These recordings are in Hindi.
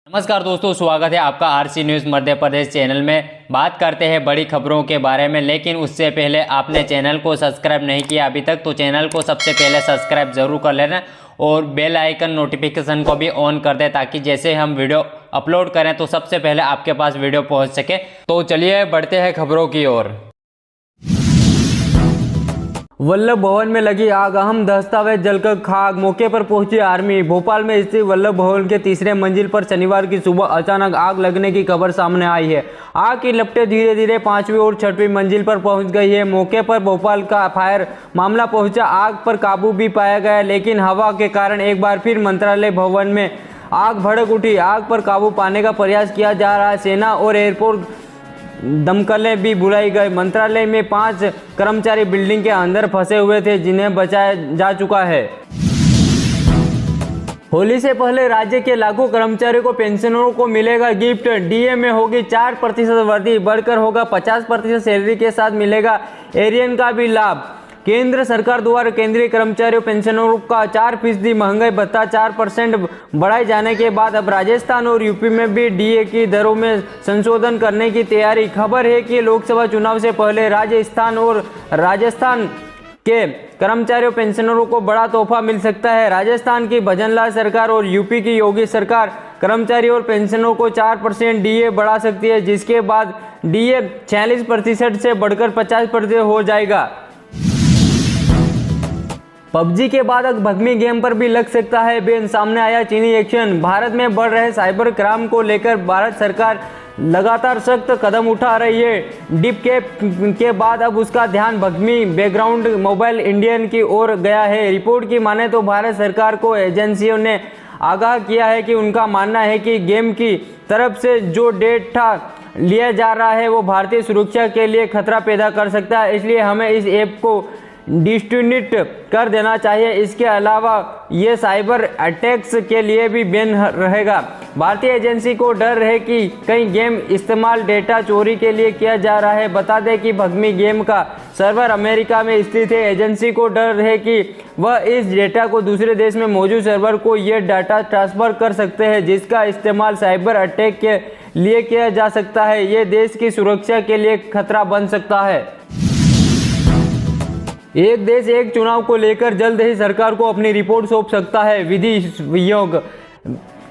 नमस्कार दोस्तों, स्वागत है आपका RC news Madhya Pradesh channel में। बात करते हैं बड़ी खबरों के बारे में, लेकिन उससे पहले आपने चैनल को सब्सक्राइब नहीं किया अभी तक तो चैनल को सबसे पहले सब्सक्राइब जरूर कर लेना और बेल आइकन नोटिफिकेशन को भी ऑन कर दे ताकि जैसे हम वीडियो अपलोड करें तो सबसे पहले आपके पास वीडियो पहुँच सके। तो चलिए बढ़ते हैं खबरों की ओर। वल्लभ भवन में लगी आग, अहम दस्तावेज जलकर खाक, मौके पर पहुंची आर्मी। भोपाल में स्थित वल्लभ भवन के तीसरे मंजिल पर शनिवार की सुबह अचानक आग लगने की खबर सामने आई है। आग की लपटें धीरे धीरे 5वीं और 6वीं मंजिल पर पहुंच गई है। मौके पर भोपाल का फायर मामला पहुंचा, आग पर काबू भी पाया गया, लेकिन हवा के कारण एक बार फिर मंत्रालय भवन में आग भड़क उठी। आग पर काबू पाने का प्रयास किया जा रहा है। सेना और एयरपोर्ट दमकलें भी बुलाई गई। मंत्रालय में 5 कर्मचारी बिल्डिंग के अंदर फंसे हुए थे जिन्हें बचाया जा चुका है। होली से पहले राज्य के लाखों कर्मचारियों को पेंशनरों को मिलेगा गिफ्ट। डीए में होगी 4% वृद्धि, बढ़कर होगा 50% सैलरी के साथ मिलेगा एरियन का भी लाभ। केंद्र सरकार द्वारा केंद्रीय कर्मचारियों पेंशनरों का 4% महंगाई भत्ता 4% बढ़ाए जाने के बाद अब राजस्थान और यूपी में भी डीए की दरों में संशोधन करने की तैयारी। खबर है कि लोकसभा चुनाव से पहले राजस्थान के कर्मचारियों पेंशनरों को बड़ा तोहफा मिल सकता है। राजस्थान की भजनलाल सरकार और यूपी की योगी सरकार कर्मचारी और पेंशनरों को 4% डीए बढ़ा सकती है, जिसके बाद डीए 46% से बढ़कर 50% हो जाएगा। पबजी के बाद अब भगमी गेम पर भी लग सकता है बैन, सामने आया चीनी एक्शन। भारत में बढ़ रहे साइबर क्राइम को लेकर भारत सरकार लगातार सख्त कदम उठा रही है। डीप के बाद अब उसका ध्यान भगमी बैकग्राउंड मोबाइल इंडियन की ओर गया है। रिपोर्ट की माने तो भारत सरकार को एजेंसियों ने आगाह किया है कि उनका मानना है कि गेम की तरफ से जो डेटा लिया जा रहा है वो भारतीय सुरक्षा के लिए खतरा पैदा कर सकता है, इसलिए हमें इस ऐप को डिस्ट्रीब्यूट कर देना चाहिए। इसके अलावा ये साइबर अटैक्स के लिए भी बैन रहेगा। भारतीय एजेंसी को डर है कि कई गेम इस्तेमाल डेटा चोरी के लिए किया जा रहा है। बता दें कि भगमी गेम का सर्वर अमेरिका में स्थित है। एजेंसी को डर है कि वह इस डेटा को दूसरे देश में मौजूद सर्वर को ये डाटा ट्रांसफर कर सकते हैं, जिसका इस्तेमाल साइबर अटैक के लिए किया जा सकता है। ये देश की सुरक्षा के लिए खतरा बन सकता है। एक देश एक चुनाव को लेकर जल्द ही सरकार को अपनी रिपोर्ट सौंप सकता है।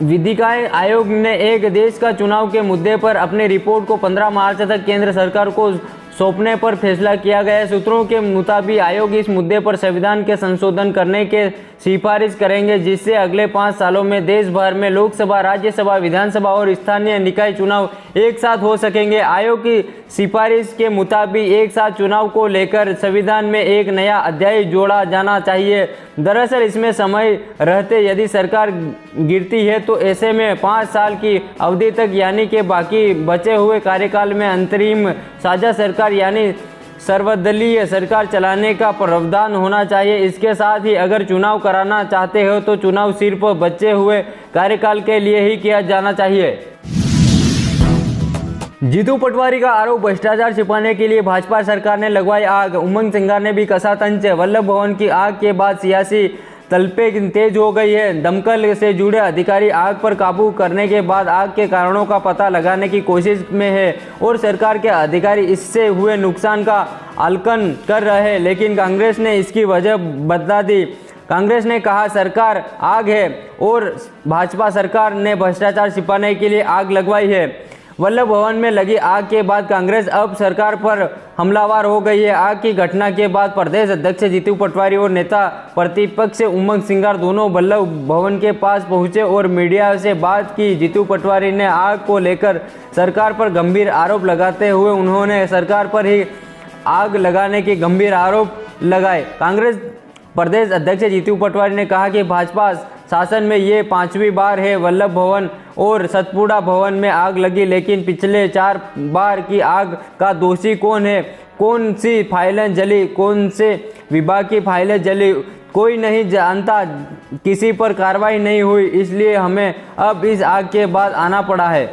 विधिकाय आयोग ने एक देश का चुनाव के मुद्दे पर अपनी रिपोर्ट को 15 मार्च तक केंद्र सरकार को सौंपने पर फैसला किया गया है। सूत्रों के मुताबिक आयोग इस मुद्दे पर संविधान के संशोधन करने के सिफारिश करेंगे, जिससे अगले 5 सालों में देश भर में लोकसभा, राज्यसभा, विधानसभा और स्थानीय निकाय चुनाव एक साथ हो सकेंगे। आयोग की सिफारिश के मुताबिक एक साथ चुनाव को लेकर संविधान में एक नया अध्याय जोड़ा जाना चाहिए। दरअसल इसमें समय रहते यदि सरकार गिरती है तो ऐसे में 5 साल की अवधि तक यानी कि बाकी बचे हुए कार्यकाल में अंतरिम साझा सरकार यानी सर्वदलीय सरकार चलाने का प्रावधान होना चाहिए। इसके साथ ही अगर चुनाव कराना चाहते हो तो चुनाव सिर्फ बचे हुए कार्यकाल के लिए ही किया जाना चाहिए। जीतू पटवारी का आरोप, भ्रष्टाचार छिपाने के लिए भाजपा सरकार ने लगवाई आग। उमंग सिंगार ने भी कसा तंज। वल्लभ भवन की आग के बाद सियासी तलपे तेज हो गई है। दमकल से जुड़े अधिकारी आग पर काबू करने के बाद आग के कारणों का पता लगाने की कोशिश में है और सरकार के अधिकारी इससे हुए नुकसान का आकलन कर रहे हैं, लेकिन कांग्रेस ने इसकी वजह बता दी। कांग्रेस ने कहा सरकार आग है और भाजपा सरकार ने भ्रष्टाचार छिपाने के लिए आग लगवाई है। वल्लभ भवन में लगी आग के बाद कांग्रेस अब सरकार पर हमलावर हो गई है। आग की घटना के बाद प्रदेश अध्यक्ष जीतू पटवारी और नेता प्रतिपक्ष उमंग सिंगार दोनों वल्लभ भवन के पास पहुंचे और मीडिया से बात की। जीतू पटवारी ने आग को लेकर सरकार पर गंभीर आरोप लगाते हुए उन्होंने सरकार पर ही आग लगाने के गंभीर आरोप लगाए। कांग्रेस प्रदेश अध्यक्ष जीतू पटवारी ने कहा कि भाजपा शासन में ये 5वीं बार है वल्लभ भवन और सतपुड़ा भवन में आग लगी, लेकिन पिछले 4 बार की आग का दोषी कौन है, कौन सी फाइलें जली, कौन से विभाग की फाइलें जली, कोई नहीं जानता, किसी पर कार्रवाई नहीं हुई, इसलिए हमें अब इस आग के बाद आना पड़ा है।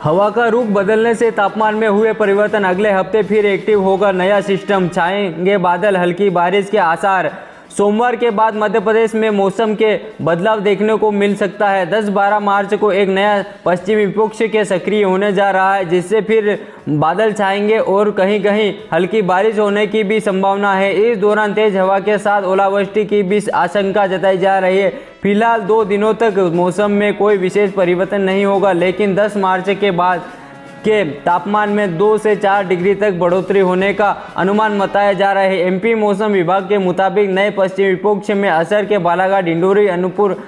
हवा का रुख बदलने से तापमान में हुए परिवर्तन, अगले हफ्ते फिर एक्टिव होगा नया सिस्टम, छाएंगे बादल, हल्की बारिश के आसार। सोमवार के बाद मध्य प्रदेश में मौसम के बदलाव देखने को मिल सकता है। 10-12 मार्च को एक नया पश्चिमी विक्षोभ के सक्रिय होने जा रहा है, जिससे फिर बादल छाएंगे और कहीं कहीं हल्की बारिश होने की भी संभावना है। इस दौरान तेज हवा के साथ ओलावृष्टि की भी आशंका जताई जा रही है। फिलहाल 2 दिनों तक मौसम में कोई विशेष परिवर्तन नहीं होगा, लेकिन 10 मार्च के बाद के तापमान में 2 से 4 डिग्री तक बढ़ोतरी होने का अनुमान बताया जा रहा है। एमपी मौसम विभाग के मुताबिक नए पश्चिमी विक्षोभ में असर के बालाघाट, डिंडोरी, अनूपपुर,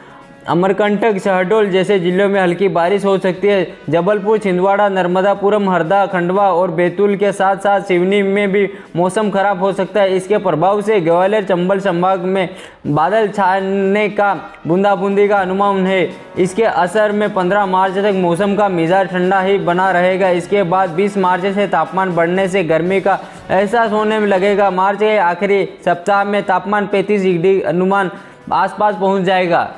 अमरकंटक, शहडोल जैसे जिलों में हल्की बारिश हो सकती है। जबलपुर, छिंदवाड़ा, नर्मदापुरम, हरदा, खंडवा और बैतूल के साथ साथ सिवनी में भी मौसम खराब हो सकता है। इसके प्रभाव से ग्वालियर, चंबल संभाग में बादल छाने का बूंदाबूंदी का अनुमान है। इसके असर में 15 मार्च तक मौसम का मिजाज ठंडा ही बना रहेगा। इसके बाद 20 मार्च से तापमान बढ़ने से गर्मी का एहसास होने में लगेगा। मार्च के आखिरी सप्ताह में तापमान 35 डिग्री अनुमान आसपास पहुंच जाएगा।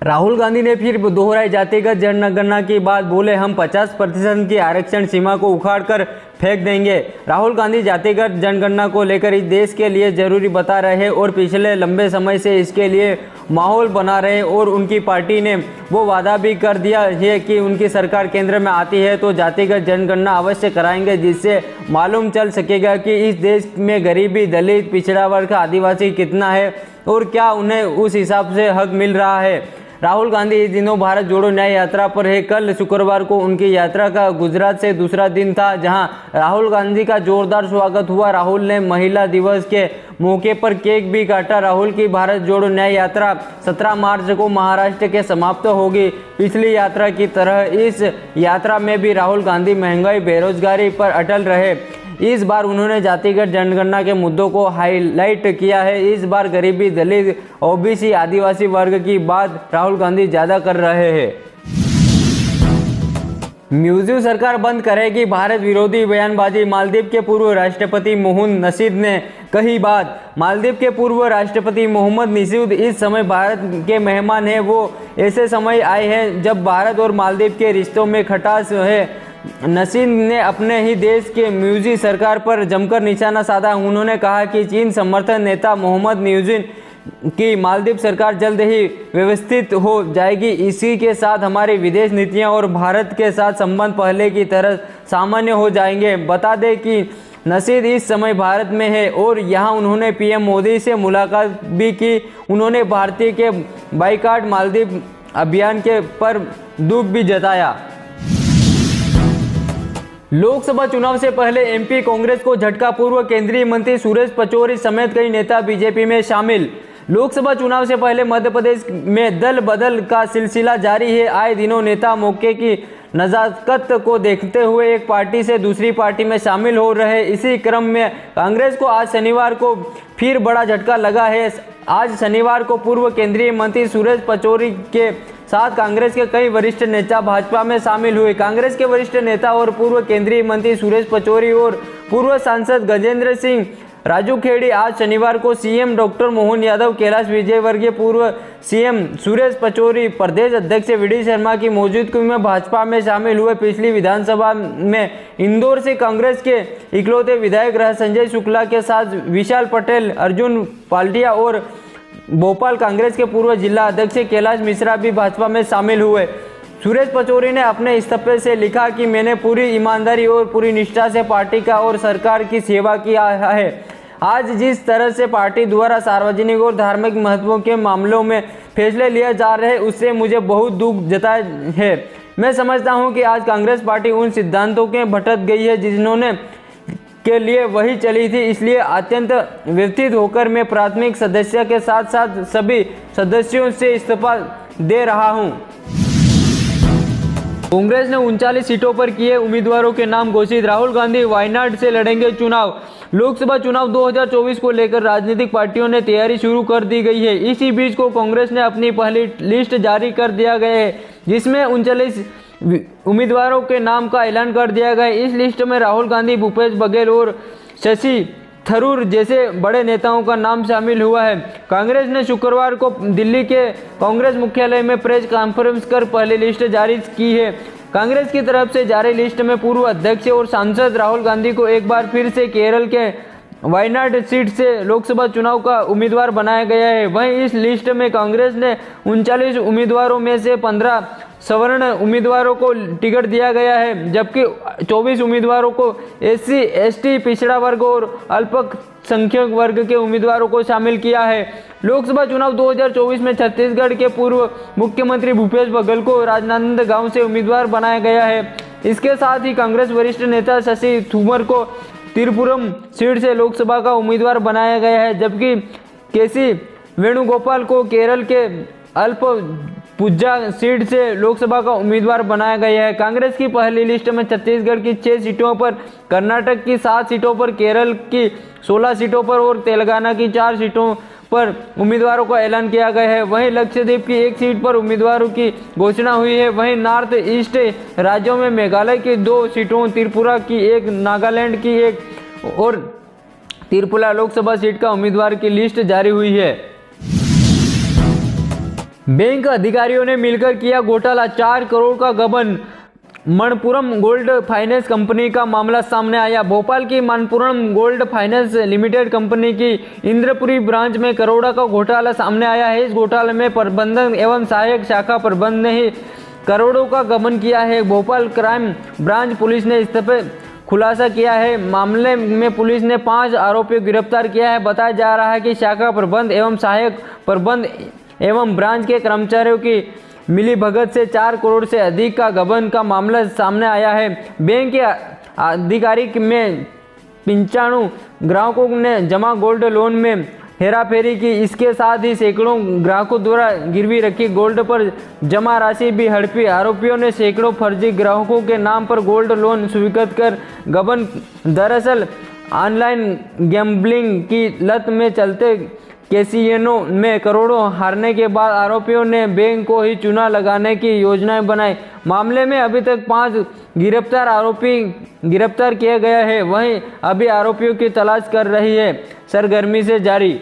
राहुल गांधी ने फिर दोहराई जातिगत जनगणना की बात, बोले हम 50% की आरक्षण सीमा को उखाड़ कर फेंक देंगे। राहुल गांधी जातिगत जनगणना को लेकर इस देश के लिए जरूरी बता रहे हैं और पिछले लंबे समय से इसके लिए माहौल बना रहे और उनकी पार्टी ने वो वादा भी कर दिया है कि उनकी सरकार केंद्र में आती है तो जातिगत जनगणना अवश्य कराएंगे, जिससे मालूम चल सकेगा कि इस देश में गरीबी, दलित, पिछड़ा वर्ग, आदिवासी कितना है और क्या उन्हें उस हिसाब से हक मिल रहा है। राहुल गांधी इस दिनों भारत जोड़ो न्याय यात्रा पर है। कल शुक्रवार को उनकी यात्रा का गुजरात से दूसरा दिन था, जहां राहुल गांधी का जोरदार स्वागत हुआ। राहुल ने महिला दिवस के मौके पर केक भी काटा। राहुल की भारत जोड़ो न्याय यात्रा 17 मार्च को महाराष्ट्र के समाप्त होगी। पिछली यात्रा की तरह इस यात्रा में भी राहुल गांधी महंगाई, बेरोजगारी पर अटल रहे। इस बार उन्होंने जातिगत जनगणना के मुद्दों को हाईलाइट किया है। इस बार गरीबी, दलित, ओबीसी, आदिवासी वर्ग की बात राहुल गांधी ज्यादा कर रहे हैं। म्यूजियम सरकार बंद करेगी, भारत विरोधी बयानबाजी, मालदीव के पूर्व राष्ट्रपति मोहम्मद नशीद ने कही बात। मालदीव के पूर्व राष्ट्रपति मोहम्मद नशीद इस समय भारत के मेहमान हैं। वो ऐसे समय आए हैं जब भारत और मालदीव के रिश्तों में खटास है। नशीद ने अपने ही देश के म्यूजियम सरकार पर जमकर निशाना साधा। उन्होंने कहा कि चीन समर्थन नेता मोहम्मद म्यूजिन की मालदीव सरकार जल्द ही व्यवस्थित हो जाएगी। इसी के साथ हमारी विदेश नीतियां और भारत के साथ संबंध पहले की तरह सामान्य हो जाएंगे। बता दें कि नशीद इस समय भारत में है और यहां उन्होंने पीएम मोदी से मुलाकात भी की। उन्होंने भारतीय के बाइकाट मालदीव अभियान के पर दुख भी जताया। लोकसभा चुनाव से पहले एमपी कांग्रेस को झटका, पूर्व केंद्रीय मंत्री सुरेश पचौरी समेत कई नेता बीजेपी में शामिल। लोकसभा चुनाव से पहले मध्य प्रदेश में दल बदल का सिलसिला जारी है। आए दिनों नेता मौके की नजाकत को देखते हुए एक पार्टी से दूसरी पार्टी में शामिल हो रहे। इसी क्रम में कांग्रेस को आज शनिवार को फिर बड़ा झटका लगा है। आज शनिवार को पूर्व केंद्रीय मंत्री सुरेश पचौरी के साथ कांग्रेस के कई वरिष्ठ नेता भाजपा में शामिल हुए। कांग्रेस के वरिष्ठ नेता और पूर्व केंद्रीय मंत्री सुरेश पचौरी और पूर्व सांसद गजेंद्र सिंह राजूखेड़ी आज शनिवार को सीएम डॉक्टर मोहन यादव, कैलाश विजयवर्गीय, पूर्व सीएम सुरेश पचौरी, प्रदेश अध्यक्ष वी.डी. शर्मा की मौजूदगी में भाजपा में शामिल हुए। पिछली विधानसभा में इंदौर से कांग्रेस के इकलौते विधायक रहे संजय शुक्ला के साथ विशाल पटेल, अर्जुन पाल्टिया और भोपाल कांग्रेस के पूर्व जिला अध्यक्ष कैलाश मिश्रा भी भाजपा में शामिल हुए। सुरेश पचौरी ने अपने इस्तीफे से लिखा कि मैंने पूरी ईमानदारी और पूरी निष्ठा से पार्टी का और सरकार की सेवा किया है। आज जिस तरह से पार्टी द्वारा सार्वजनिक और धार्मिक महत्व के मामलों में फैसले लिए जा रहे हैं, उससे मुझे बहुत दुख जताया है। मैं समझता हूं कि आज कांग्रेस पार्टी उन सिद्धांतों के भटक गई है जिन्होंने के लिए वही चली थी। इसलिए अत्यंत व्यथित होकर मैं प्राथमिक सदस्य के साथ साथ सभी सदस्यों से इस्तीफा दे रहा हूं। कांग्रेस ने 39 सीटों पर किए उम्मीदवारों के नाम घोषित। राहुल गांधी वायनाड से लड़ेंगे चुनाव। लोकसभा चुनाव 2024 को लेकर राजनीतिक पार्टियों ने तैयारी शुरू कर दी गई है। इसी बीच को कांग्रेस ने अपनी पहली लिस्ट जारी कर दिया गया है, जिसमें 39 उम्मीदवारों के नाम का ऐलान कर दिया गया। इस लिस्ट में राहुल गांधी, भूपेश बघेल और शशि थरूर जैसे बड़े नेताओं का नाम शामिल हुआ है। कांग्रेस ने शुक्रवार को दिल्ली के कांग्रेस मुख्यालय में प्रेस कॉन्फ्रेंस कर पहली लिस्ट जारी की है। कांग्रेस की तरफ से जारी लिस्ट में पूर्व अध्यक्ष और सांसद राहुल गांधी को एक बार फिर से केरल के वायनाड सीट से लोकसभा चुनाव का उम्मीदवार बनाया गया है। वहीं इस लिस्ट में कांग्रेस ने 39 उम्मीदवारों में से 15 सवर्ण उम्मीदवारों को टिकट दिया गया है, जबकि 24 उम्मीदवारों को SC, ST, पिछड़ा वर्ग और अल्पसंख्यक वर्ग के उम्मीदवारों को शामिल किया है। लोकसभा चुनाव 2024 में छत्तीसगढ़ के पूर्व मुख्यमंत्री भूपेश बघेल को राजनांदगांव से उम्मीदवार बनाया गया है। इसके साथ ही कांग्रेस वरिष्ठ नेता शशि थूमर को त्रिपुरम सीट से लोकसभा का उम्मीदवार बनाया गया है, जबकि केसी वेणुगोपाल को केरल के अल्पपुझा सीट से लोकसभा का उम्मीदवार बनाया गया है। कांग्रेस की पहली लिस्ट में छत्तीसगढ़ की 6 सीटों पर, कर्नाटक की 7 सीटों पर, केरल की 16 सीटों पर और तेलंगाना की 4 सीटों पर उम्मीदवारों का ऐलान किया गया है। वहीं लक्षद्वीप की 1 सीट पर उम्मीदवारों की घोषणा हुई है। वहीं नॉर्थ ईस्ट राज्यों में मेघालय की 2 सीटों, त्रिपुरा की 1, नागालैंड की 1 और त्रिपुरा लोकसभा सीट का उम्मीदवार की लिस्ट जारी हुई है। बैंक अधिकारियों ने मिलकर किया घोटाला, 4 करोड़ का गबन। मनपुरम गोल्ड फाइनेंस कंपनी का मामला सामने आया। भोपाल की Manappuram gold finance limited company की इंद्रपुरी ब्रांच में करोड़ों का घोटाला सामने आया है। इस घोटाले में प्रबंधक एवं सहायक शाखा प्रबंधक ने ही करोड़ों का गबन किया है। भोपाल क्राइम ब्रांच पुलिस ने इस पर खुलासा किया है। मामले में पुलिस ने 5 आरोपियों को गिरफ्तार किया है। बताया जा रहा है कि शाखा प्रबंध एवं सहायक प्रबंध एवं ब्रांच के कर्मचारियों की मिली भगत से 4 करोड़ से अधिक का गबन का मामला सामने आया है। बैंक के आधिकारिक में 95 ग्राहकों ने जमा गोल्ड लोन में हेराफेरी की। इसके साथ ही सैकड़ों ग्राहकों द्वारा गिरवी रखी गोल्ड पर जमा राशि भी हड़पी। आरोपियों ने सैकड़ों फर्जी ग्राहकों के नाम पर गोल्ड लोन स्वीकृत कर गबन। दरअसल ऑनलाइन गैम्बलिंग की लत में चलते कैसीनो में करोड़ों हारने के बाद आरोपियों ने बैंक को ही चूना लगाने की योजनाएं बनाई। मामले में अभी तक 5 गिरफ्तार आरोपी गिरफ्तार किए गए हैं। वहीं अभी आरोपियों की तलाश कर रही है सरगर्मी से जारी।